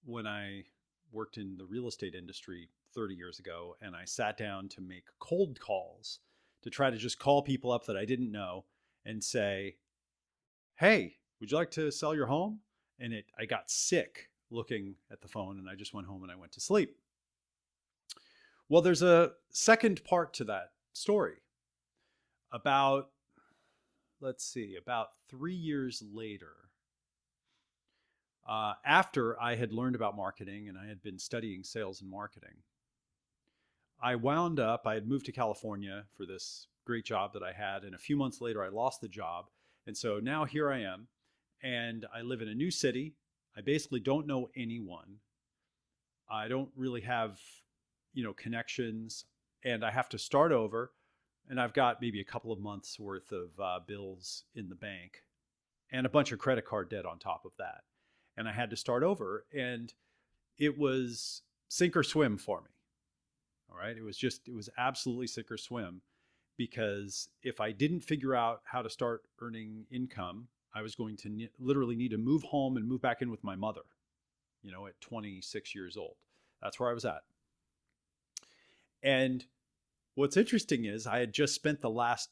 when I worked in the real estate industry 30 years ago, and I sat down to make cold calls to try to just call people up that I didn't know and say, "Hey, would you like to sell your home?" And I got sick looking at the phone, and I just went home and I went to sleep. Well, there's a second part to that story. About, let's see, about 3 years later, after I had learned about marketing and I had been studying sales and marketing, I had moved to California for this great job that I had. And a few months later, I lost the job. And so now here I am, and I live in a new city. I basically don't know anyone. I don't really have, connections, and I have to start over. And I've got maybe a couple of months worth of bills in the bank and a bunch of credit card debt on top of that. And I had to start over, and it was sink or swim for me. All right. It was absolutely sink or swim, because if I didn't figure out how to start earning income, I was going to literally need to move home and move back in with my mother, at 26 years old. That's where I was at. And what's interesting is I had just spent the last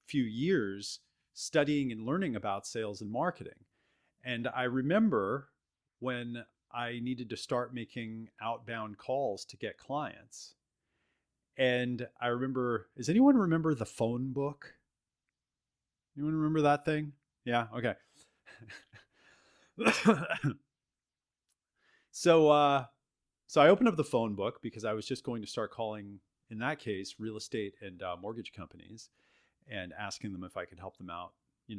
few years studying and learning about sales and marketing. And I remember when I needed to start making outbound calls to get clients. And I remember, does anyone remember the phone book? Anyone remember that thing? Yeah, okay. so so I opened up the phone book because I was just going to start calling, in that case, real estate and mortgage companies, and asking them if I could help them out,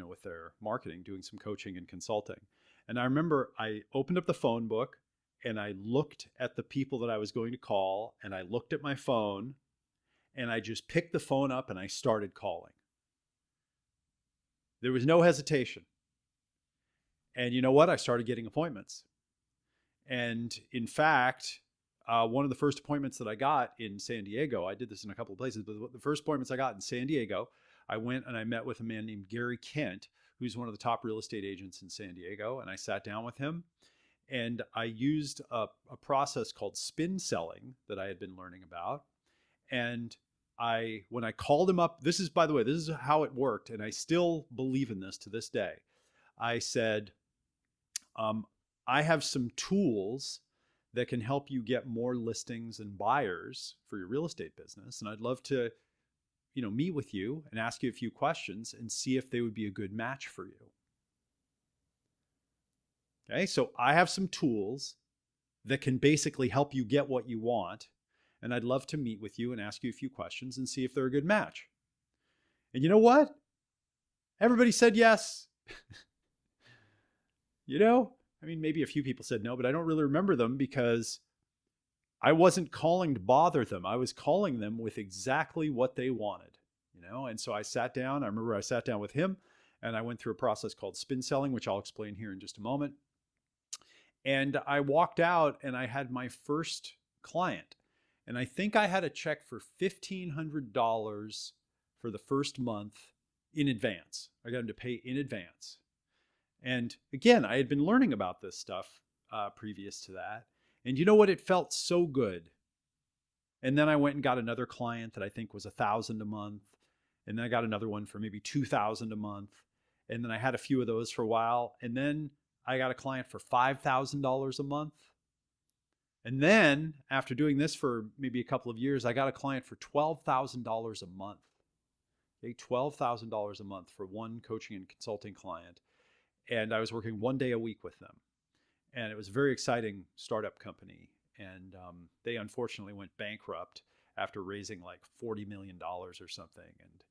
with their marketing, doing some coaching and consulting. And I remember I opened up the phone book and I looked at the people that I was going to call, and I looked at my phone, and I just picked the phone up and I started calling. There was no hesitation. And you know what? I started getting appointments. And in fact, one of the first appointments that I got in San Diego, I did this in a couple of places, but the first appointments I got in San Diego, I went and I met with a man named Gary Kent, who's one of the top real estate agents in San Diego. And I sat down with him, and I used a process called spin selling that I had been learning about. And when I called him up, this is, by the way, this is how it worked, and I still believe in this to this day. I said, I have some tools that can help you get more listings and buyers for your real estate business, and I'd love to, meet with you and ask you a few questions and see if they would be a good match for you. Okay, so I have some tools that can basically help you get what you want, and I'd love to meet with you and ask you a few questions and see if they're a good match. And you know what? Everybody said yes. Maybe a few people said no, but I don't really remember them because I wasn't calling to bother them. I was calling them with exactly what they wanted, And so I sat down. I remember I sat down with him, and I went through a process called spin selling, which I'll explain here in just a moment. And I walked out and I had my first client. And I think I had a check for $1,500 for the first month in advance. I got him to pay in advance. And again, I had been learning about this stuff previous to that. And you know what? It felt so good. And then I went and got another client that I think was $1,000 a month. And then I got another one for maybe $2,000 a month. And then I had a few of those for a while. And then I got a client for $5,000 a month. And then after doing this for maybe a couple of years, I got a client for $12,000 a month. Okay, $12,000 a month for one coaching and consulting client. And I was working one day a week with them. And it was a very exciting startup company. And they unfortunately went bankrupt after raising like $40 million or something. And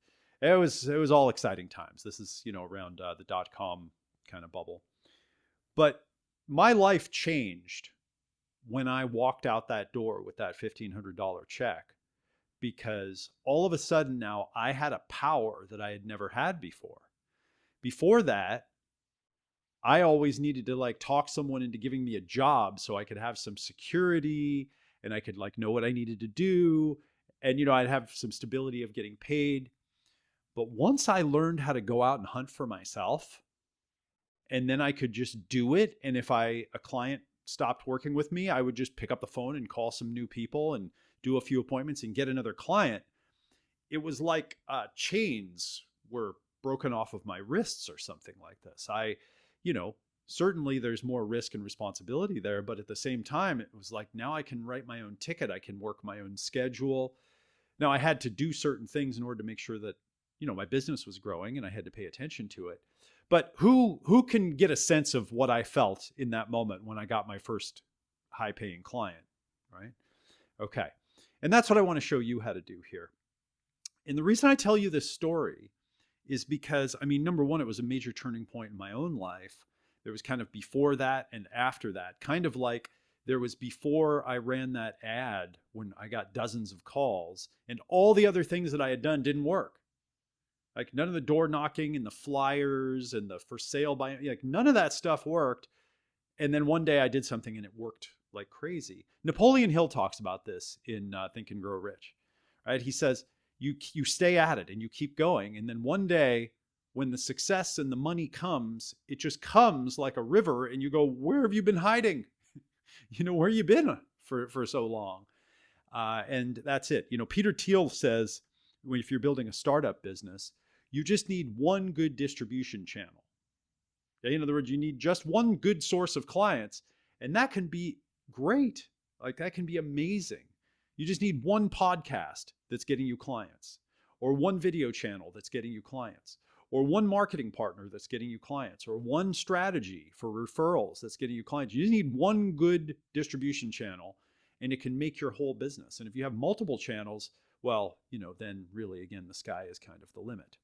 it was all exciting times. This is, around the dot-com kind of bubble. But my life changed when I walked out that door with that $1,500 check, because all of a sudden now I had a power that I had never had before. Before that, I always needed to talk someone into giving me a job so I could have some security and I could know what I needed to do. And, I'd have some stability of getting paid. But once I learned how to go out and hunt for myself, and then I could just do it. And if a client stopped working with me, I would just pick up the phone and call some new people and do a few appointments and get another client. It was like chains were broken off of my wrists or something like this. Certainly there's more risk and responsibility there, but at the same time, it was like, now I can write my own ticket. I can work my own schedule. Now I had to do certain things in order to make sure that, my business was growing and I had to pay attention to it. But who can get a sense of what I felt in that moment when I got my first high paying client, right? Okay. And that's what I want to show you how to do here. And the reason I tell you this story is because, number one, it was a major turning point in my own life. There was kind of before that and after that, kind of like there was before I ran that ad when I got dozens of calls and all the other things that I had done didn't work. Like none of the door knocking and the flyers and the for sale by, like none of that stuff worked. And then one day I did something and it worked like crazy. Napoleon Hill talks about this in Think and Grow Rich, right? He says, you stay at it and you keep going. And then one day when the success and the money comes, it just comes like a river and you go, where have you been hiding? Where you been for so long? And that's it. Peter Thiel says, if you're building a startup business, you just need one good distribution channel. Okay? In other words, you need just one good source of clients, and that can be great. Like that can be amazing. You just need one podcast that's getting you clients, or one video channel that's getting you clients, or one marketing partner that's getting you clients, or one strategy for referrals that's getting you clients. You just need one good distribution channel and it can make your whole business. And if you have multiple channels, well, then really, again, the sky is kind of the limit.